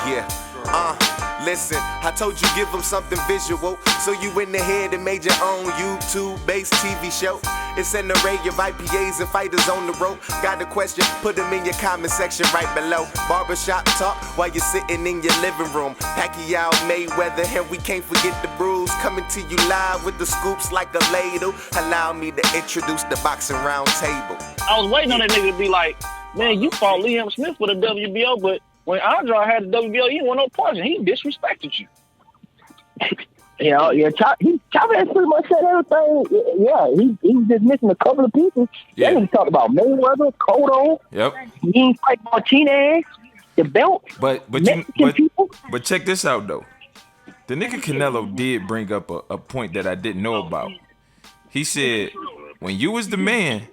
Yeah. Listen, I told you give them something visual, so you in the head and made your own YouTube-based TV show. It's an array of IPAs and fighters on the road. Got a question? Put them in your comment section right below. Barbershop talk while you're sitting in your living room. Pacquiao, Mayweather, and we can't forget the brews. Coming to you live with the scoops like a ladle. Allow me to introduce the boxing round table. I was waiting on that nigga to be like, man, you fought Liam Smith for the WBO, but when Andre had the WBO, he won no poison. He disrespected you. Chavez pretty much said everything. Yeah, he was just missing a couple of pieces. Yeah. Then he talked about Mayweather, Cotto. Yep. He didn't fight Martinez, the belt. But check this out though. The nigga Canelo did bring up a point that I didn't know about. He said, when you was the man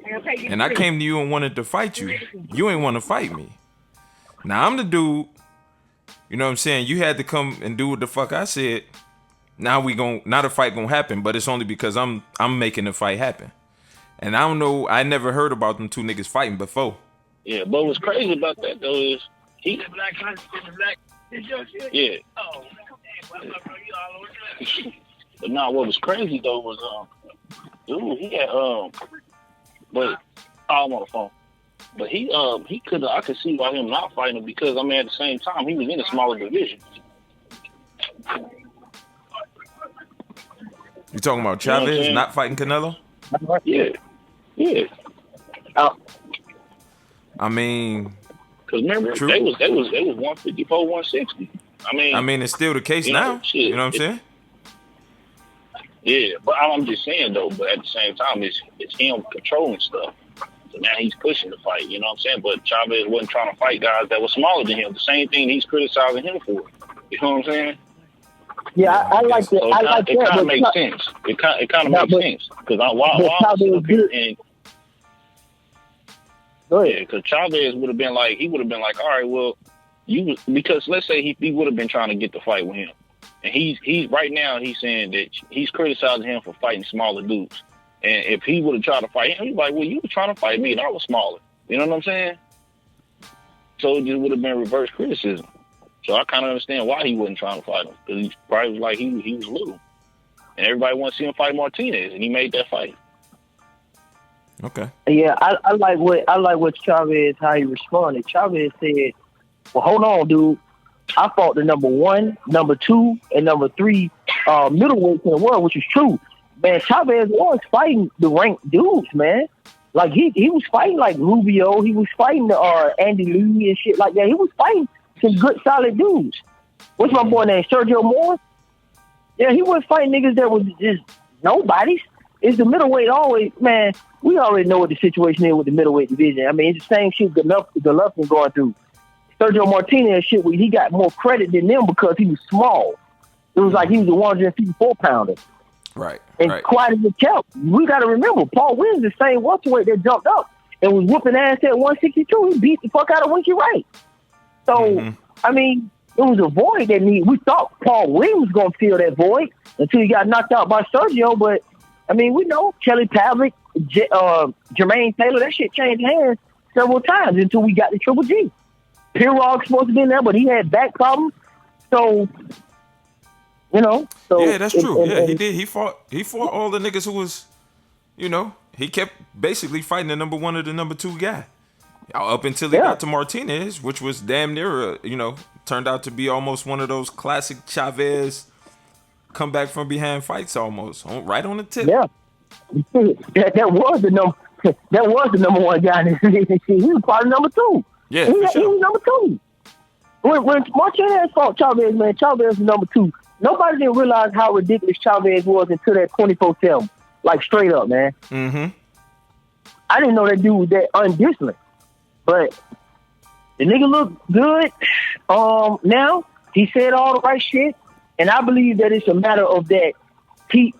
and I came to you and wanted to fight you, you ain't want to fight me. Now I'm the dude, you know what I'm saying? You had to come and do what the fuck I said. Now the fight gonna happen, but it's only because I'm making the fight happen. And I don't know, I never heard about them two niggas fighting before. Yeah, but what's crazy about that though is yeah. But nah, what was crazy though was dude, he had but I'm on the phone. But he could I could see why him not fighting him because I mean at the same time he was in a smaller division. You talking about Chavez not fighting Canelo? Yeah. I mean, because remember true. they was 154, 160. I mean it's still the case now. Shit, you know what I'm saying? Yeah, but I'm just saying though. But at the same time, it's him controlling stuff. So now he's pushing the fight. You know what I'm saying? But Chavez wasn't trying to fight guys that were smaller than him. The same thing he's criticizing him for. You know what I'm saying? Yeah, I like that. So I like that. It kind of makes sense. It kind of makes sense because because Chavez would have been like, all right, well, because let's say he would have been trying to get the fight with him, and he's right now he's saying that he's criticizing him for fighting smaller dudes, and if he would have tried to fight him, he's like, well, you were trying to fight me and I was smaller. You know what I'm saying? So it just would have been reverse criticism. So I kind of understand why he wasn't trying to fight him because he probably was like he was little, and everybody wanted to see him fight Martinez, and he made that fight. Okay. Yeah, I like what Chavez, how he responded. Chavez said, well, hold on, dude. I fought the number 1, number 2, and number 3 middleweights in the world, which is true. Man, Chavez was fighting the ranked dudes, man. Like, he was fighting, like, Rubio. He was fighting Andy Lee and shit like that. He was fighting some good, solid dudes. What's my boy name? Sergio Moore? Yeah, he was fighting niggas that was just nobodies. It's the middleweight always, man. We already know what the situation is with the middleweight division. I mean, it's the same shit Golovkin going through. Sergio Martinez shit, he got more credit than them because he was small. It was like he was a 154 pounder. Right. And quiet as a kept. We got to remember, Paul Williams the same welterweight that jumped up and was whooping ass at 162. He beat the fuck out of Winky Wright. So, I mean, it was a void that we thought Paul Williams was going to fill that void until he got knocked out by Sergio, but I mean, we know Kelly Pavlik, Jermaine Taylor, that shit changed hands several times until we got the Triple G. Pirog's supposed to be in there, but he had back problems. So, you know. So yeah, that's true. He did. He fought all the niggas who was, you know, he kept basically fighting the number 1 or the number 2 guy. Up until he got to Martinez, which was damn near, turned out to be almost one of those classic Chavez come back from behind fights almost, right on the tip. Yeah. That was the number 1 guy. He was probably number 2. Yeah, he sure. was number 2. When Martinez fought Chavez, man, Chavez was number 2. Nobody didn't realize how ridiculous Chavez was until that 24-7. Like, straight up, man. Mm-hmm. I didn't know that dude was that undisciplined. But the nigga looked good. Now, he said all the right shit. And I believe that it's a matter of that he's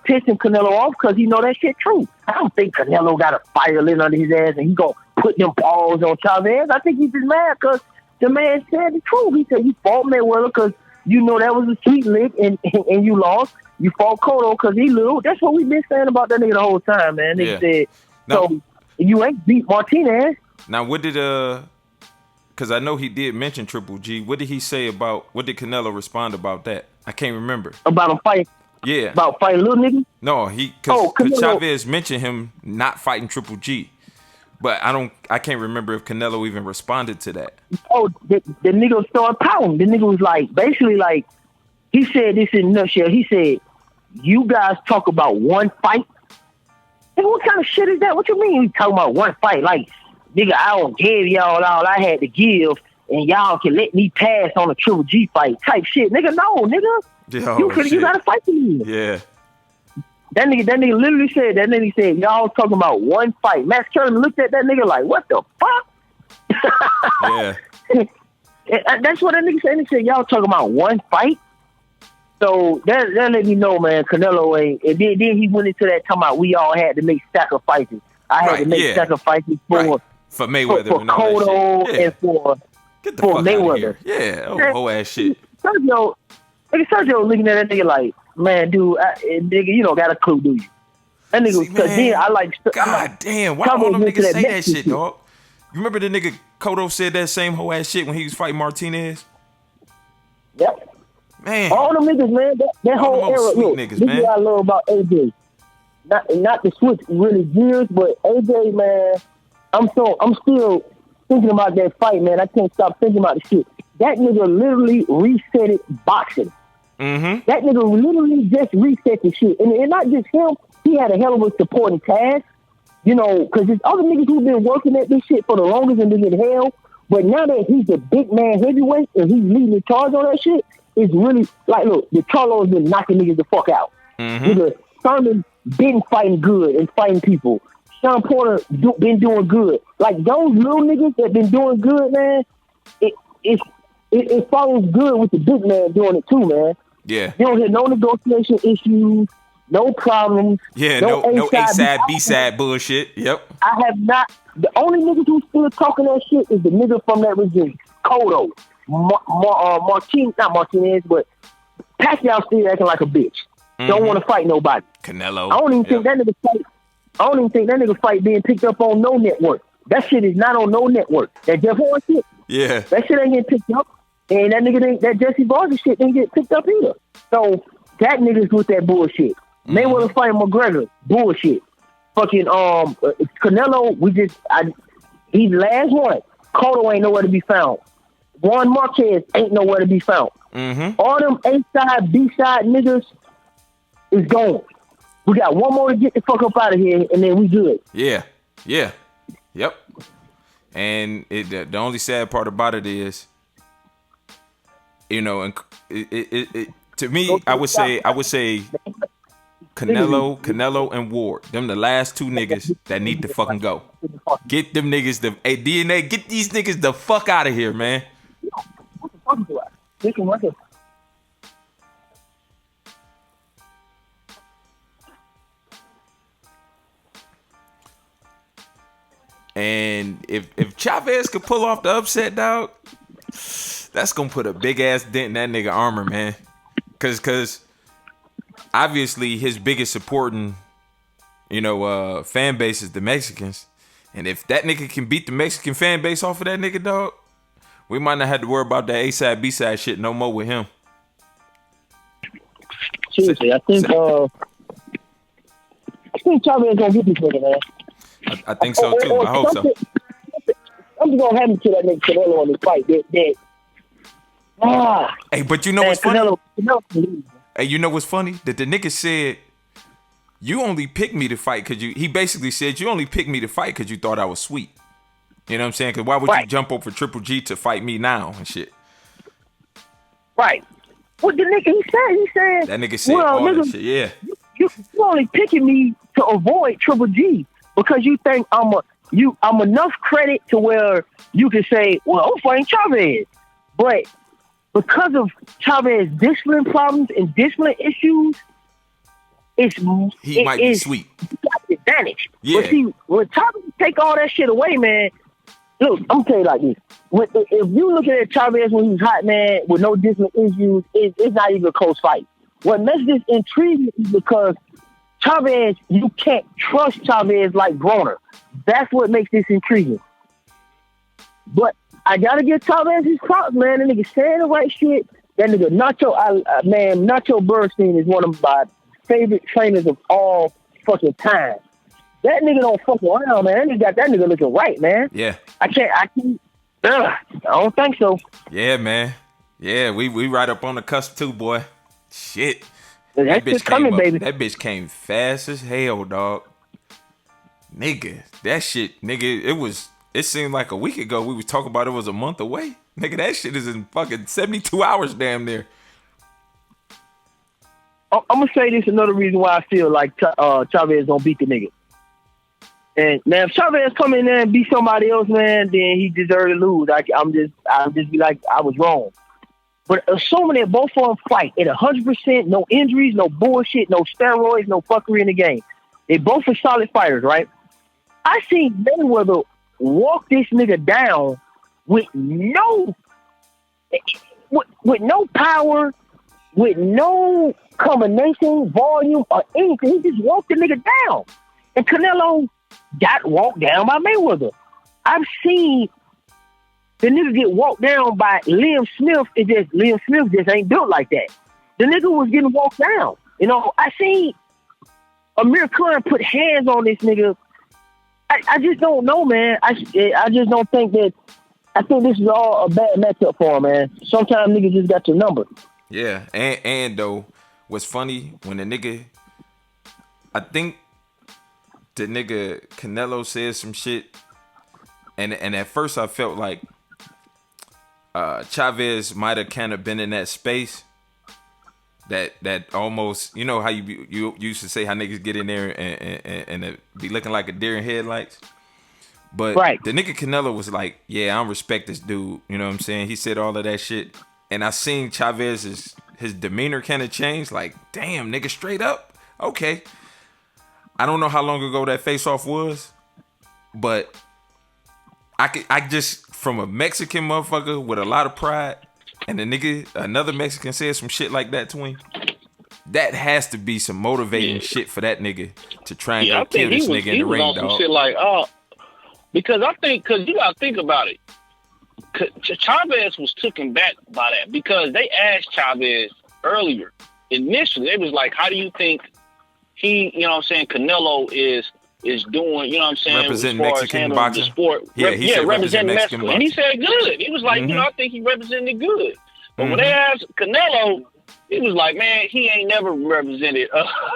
pissing Canelo off because he know that shit true. I don't think Canelo got a fire lit under his ass and he gonna put them balls on Chavez. I think he's just mad because the man said the truth. He said you fought Mayweather because you know that was a sweet lick and you lost. You fought Cotto because he little. That's what we've been saying about that nigga the whole time, man. They said, so you ain't beat Martinez. Now, what did because I know he did mention Triple G. What did he say about? What did Canelo respond about that? I can't remember. About him fighting. Yeah. About fighting little nigga? No, because Chavez mentioned him not fighting Triple G. But I can't remember if Canelo even responded to that. Oh, the nigga started pouting. The nigga was like, basically like, he said this in a nutshell. He said, you guys talk about one fight? And what kind of shit is that? What you mean you talking about one fight? Like, nigga, I don't give y'all all I had to give, and y'all can let me pass on a Triple G fight type shit. Nigga, no, nigga. You gotta fight for me. Yeah. That nigga literally said, y'all talking about one fight. Max Kellerman looked at that nigga like, what the fuck? Yeah. That's what that nigga said. He said, y'all talking about one fight? So that let me know, man, Canelo ain't. And then he went into that talking about we all had to make sacrifices. I had to make sacrifices for Mayweather for and all Cotto that shit. and for Mayweather. Yeah, whole ass shit. Sergio looking at that nigga like, man, dude, nigga, you don't got a clue, do you? That nigga, damn, why all them niggas say that shit, dog? You remember the nigga Cotto said that same whole ass shit when he was fighting Martinez? Yep. Man. All them niggas, man, that whole era, look, niggas, this is what I love about AJ. Not to switch really gears, but AJ, man, I'm still thinking about that fight, man. I can't stop thinking about the shit. That nigga literally reset it boxing. Mm-hmm. That nigga literally just reset the shit. And not just him, he had a hell of a supporting cast. You know, because there's other niggas who've been working at this shit for the longest and been in hell. But now that he's a big man heavyweight and he's leading the charge on that shit, it's really, like, look, the Charlo's been knocking niggas the fuck out. Mm-hmm. Nigga, Thurman been fighting good and fighting people. Sean Porter been doing good. Like, those little niggas that been doing good, man, it follows good with the big man doing it too, man. Yeah. You don't hear no negotiation issues, no problems. Yeah, no A-side, B-side bullshit. Yep. I have not. The only niggas who still talking that shit is the nigga from that regime. Cotto. Not Martinez, but Pacquiao still acting like a bitch. Mm-hmm. Don't want to fight nobody. Canelo. I don't even think that nigga fight being picked up on no network. That shit is not on no network. That Jeff Horn shit. Yeah. That shit ain't getting picked up. And that Jesse Barger shit didn't get picked up either. So that nigga's with that bullshit. Mm-hmm. Mayweather fighting McGregor, bullshit. Fucking Canelo, he's the last one. Cotto ain't nowhere to be found. Juan Marquez ain't nowhere to be found. Mm-hmm. All them A-side, B-side niggas is gone. We got one more to get the fuck up out of here, and then we good. Yeah. Yep. And the only sad part about it is, you know, and to me, I would say Canelo and Ward. Them the last two niggas that need to fucking go. Get them niggas DNA. Get these niggas the fuck out of here, man. What the fuck do I? Listen, what the? And if Chavez could pull off the upset, dog, that's gonna put a big ass dent in that nigga armor, man. Cause obviously his biggest supporting, fan base is the Mexicans. And if that nigga can beat the Mexican fan base off of that nigga, dog, we might not have to worry about that A-side, B-side shit no more with him. Seriously, I think Chavez gonna get this nigga, man. I think so too. I hope so. I'm just gonna have him to that nigga Canelo on this fight. Hey, but you know what's funny? Hey, you know what's funny? That the nigga said, you only picked me to fight because he basically said, you only picked me to fight because you thought I was sweet. You know what I'm saying? Because why would you jump over Triple G to fight me now and shit? Right. What the nigga he said? That nigga said all that shit, yeah. You only picking me to avoid Triple G because you think I'm enough credit to where you can say, well, I'm fighting Chavez. But because of Chavez's discipline problems and discipline issues, he might be sweet. Advantage. Yeah. But see, when Chavez take all that shit away, man, look, I'm gonna tell you like this. If you look at Chavez when he was hot, man, with no discipline issues, it's not even a close fight. What makes this intriguing is because Chavez, you can't trust Chavez like Broner. That's what makes this intriguing. But I gotta get Chavez his props, man. That nigga saying the right shit. That nigga Nacho Bernstein is one of my favorite trainers of all fucking time. That nigga don't fuck around, man. That nigga got that nigga looking right, man. Yeah. I can't. I don't think so. Yeah, man. Yeah, we right up on the cusp too, boy. Shit. That bitch coming, baby. That bitch came fast as hell, dog. Nigga, that shit, nigga, it seemed like a week ago we was talking about it was a month away. Nigga, that shit is in fucking 72 hours damn near. I'm gonna say this another reason why I feel like Chavez don't beat the nigga. And man, if Chavez come in there and beat somebody else, man, then he deserves to lose. I'll just be like, I was wrong. But assuming that both of them fight at 100%, no injuries, no bullshit, no steroids, no fuckery in the game. They both are solid fighters, right? I seen Mayweather walk this nigga down with no power, with no combination, volume, or anything. He just walked the nigga down. And Canelo got walked down by Mayweather. I've seen the nigga get walked down by Liam Smith. Liam Smith just ain't built like that. The nigga was getting walked down. You know, I seen Amir Khan put hands on this nigga. I just don't know, man. I just don't think that. I think this is all a bad matchup for him, man. Sometimes niggas just got your number. Yeah, and though, what's funny when the nigga, I think the nigga Canelo said some shit, and at first I felt like Chavez might have kind of been in that space. That almost, you know how you used to say how niggas get in there and it be looking like a deer in headlights. But right. The nigga Canelo was like, yeah, I don't respect this dude. You know what I'm saying? He said all of that shit. And I seen Chavez's his demeanor kind of change. Like, damn, nigga, straight up. Okay. I don't know how long ago that face-off was. But I just, from a Mexican motherfucker with a lot of pride, and another Mexican said some shit like that to him, that has to be some motivating shit for that nigga to try and go kill this nigga in the ring, dog. Shit like, because you gotta think about it. Chavez was taken back by that because they asked Chavez earlier. Initially, they was like, how do you think he, you know what I'm saying, Canelo is doing, you know what I'm saying, representing as far Mexican as boxing? the sport. Yeah, he said representing Mexican boxing. And he said good. He was like, you know, I think he represented good. But when they asked Canelo, he was like, man, he ain't never represented.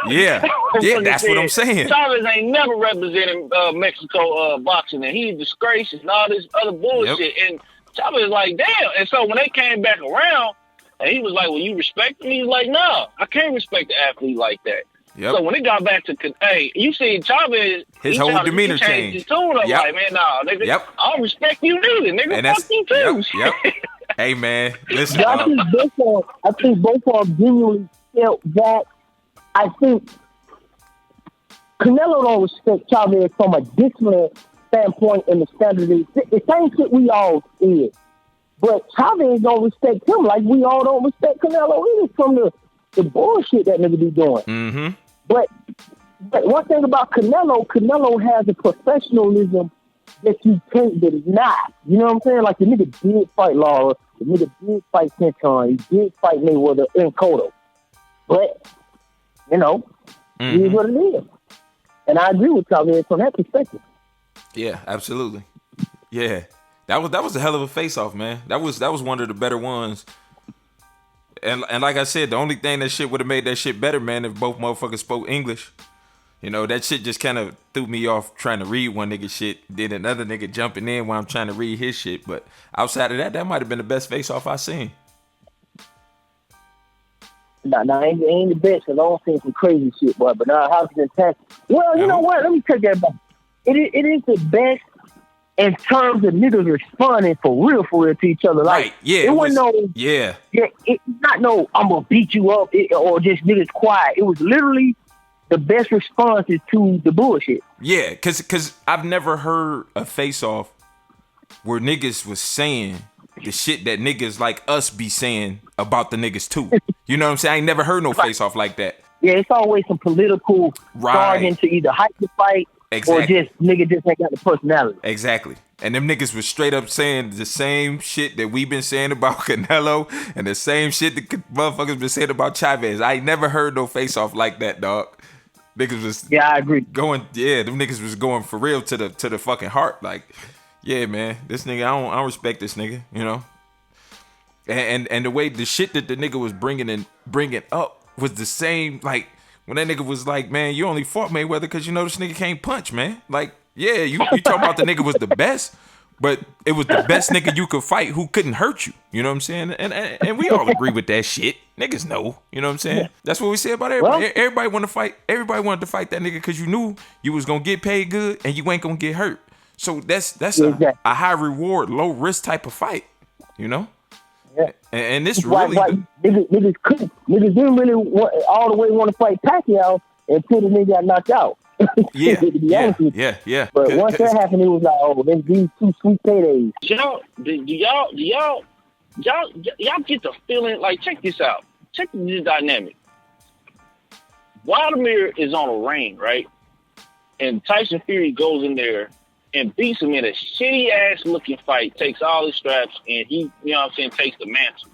Yeah, that's what I'm saying. Chavez ain't never represented Mexico boxing, and he's disgraced and all this other bullshit. Yep. And Chavez like, damn. And so when they came back around, and he was like, well, you respect me? He's like, no, I can't respect the athlete like that. Yep. So when it got back to, hey, you see Chavez, his whole demeanor changed. His tune up like, man, nah, nigga, I don't respect you neither, nigga. And fuck you too. Yep. Hey, man, listen. I think both of them genuinely felt that. I think Canelo don't respect Chavez from a discipline standpoint and the standard. The same shit we all did. But Chavez don't respect him like we all don't respect Canelo either from the bullshit that nigga be doing. Mm-hmm. But one thing about Canelo has a professionalism that you can't deny. You know what I'm saying? Like, the nigga did fight Lara, the nigga did fight Kenton, he did fight Mayweather and Cotto. But, you know, it is what it is. And I agree with Chavez from that perspective. Yeah, absolutely. Yeah. That was a hell of a face-off, man. That was one of the better ones. And like I said, the only thing that shit would have made that shit better, man, if both motherfuckers spoke English. You know, that shit just kind of threw me off trying to read one nigga shit, then another nigga jumping in while I'm trying to read his shit. But outside of that might have been the best face-off I seen. Nah, ain't the best, because I don't see some crazy shit, boy. But how's it fantastic? Well, you know what? Let me take that back. It is the best in terms of niggas responding for real to each other. Like, right, yeah. It wasn't no... Yeah. It's not no, I'm going to beat you up, or just niggas quiet. It was literally the best responses to the bullshit. Yeah, because I've never heard a face-off where niggas was saying the shit that niggas like us be saying about the niggas too. You know what I'm saying? I ain't never heard no face-off like that. Yeah, it's always some political jargon to either hype the fight Exactly. Or just nigga just ain't got the personality. Exactly. And them niggas was straight up saying the same shit that we been saying about Canelo and the same shit that motherfuckers been saying about Chavez. I ain't never heard no face off like that, dog. Niggas was I agree. Them niggas was going for real to the fucking heart. Like, yeah, man, this nigga, I don't respect this nigga, you know. And the way the shit that the nigga was bringing up was the same. Like when that nigga was like, man, you only fought Mayweather because you know this nigga can't punch, man. Like, yeah, you talking about the nigga was the best, but it was the best nigga you could fight who couldn't hurt you. You know what I'm saying? And we all agree with that shit. Niggas know. You know what I'm saying? That's what we say about everybody. Everybody want to fight. Everybody wanted to fight that nigga because you knew you was gonna get paid good and you ain't gonna get hurt. So that's a high reward, low risk type of fight. You know? Yeah. And this really niggas didn't really all the way want to fight Pacquiao until the nigga got knocked out. Yeah. But once that happened, it was like, oh, there's these two sweet paydays. Y'all get the feeling, like, check this out. Check this dynamic. Vladimir is on a reign, right? And Tyson Fury goes in there and beats him in a shitty ass looking fight, takes all his straps, and he, you know what I'm saying, takes the mantle.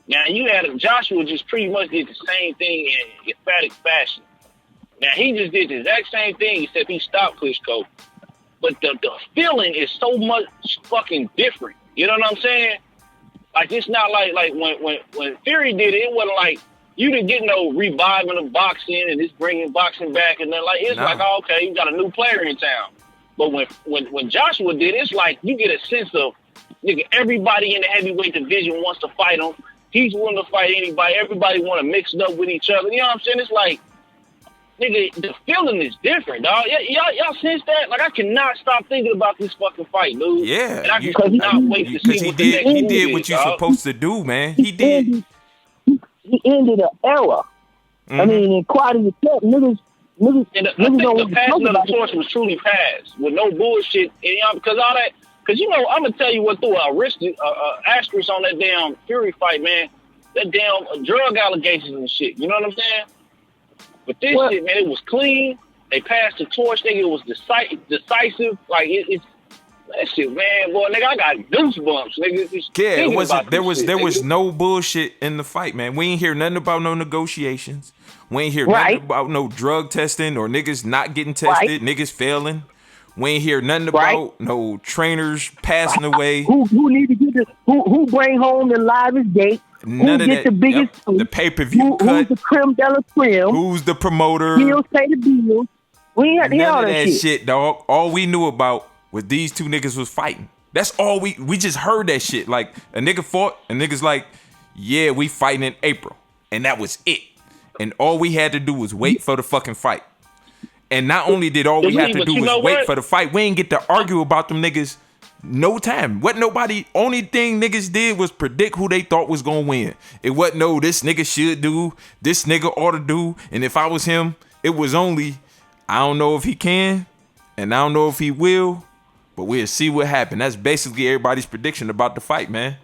Now you had Joshua just pretty much did the same thing in emphatic fashion. Now he just did the exact same thing except he stopped Klitschko. But the feeling is so much fucking different. You know what I'm saying? Like it's not like when Fury did it, it wasn't like you didn't get no reviving of boxing and it's bringing boxing back and then like it's like, oh, okay, you got a new player in town. But when Joshua did, it's like you get a sense of, nigga, everybody in the heavyweight division wants to fight him. He's willing to fight anybody. Everybody want to mix it up with each other. You know what I'm saying? It's like, nigga, the feeling is different, dog. Y'all sense that? Like, I cannot stop thinking about this fucking fight, dude. Yeah. And I cannot wait to see what the next he did move what is, you're dog. supposed to do, man. He did. He ended an era. I mean, in quality of tech, niggas And I think don't the passing of the torch was truly passed with no bullshit. And, because all that, because I'm gonna tell you what threw a asterisk on that damn Fury fight, man. That damn drug allegations and shit. You know what I'm saying? But this shit, man, it was clean. They passed the torch. Nigga, it was decisive. Like it's that shit, man. Boy, nigga, I got goosebumps, nigga. Yeah, it wasn't. There was no bullshit in the fight, man. We ain't hear nothing about no negotiations. We ain't hear nothing about no drug testing or niggas not getting tested, niggas failing. We ain't hear nothing about no trainers passing away. Who need to get who bring home the livest date? None of that. The biggest the pay-per-view cut. Who's the creme de la creme? Who's the promoter? He'll pay the bills. We ain't had to hear all None of that shit, dog. All we knew about was these two niggas was fighting. That's all we just heard that shit. Like a nigga fought, and niggas like, yeah, we fighting in April, and that was it. And all we had to do was wait for the fucking fight. And not only did all we had to do was wait for the fight, we ain't get to argue about them niggas no time. Only thing niggas did was predict who they thought was gonna win. It wasn't no, this nigga should do, this nigga ought to do. And if I was him, it was only, I don't know if he can, and I don't know if he will, but we'll see what happens. That's basically everybody's prediction about the fight, man.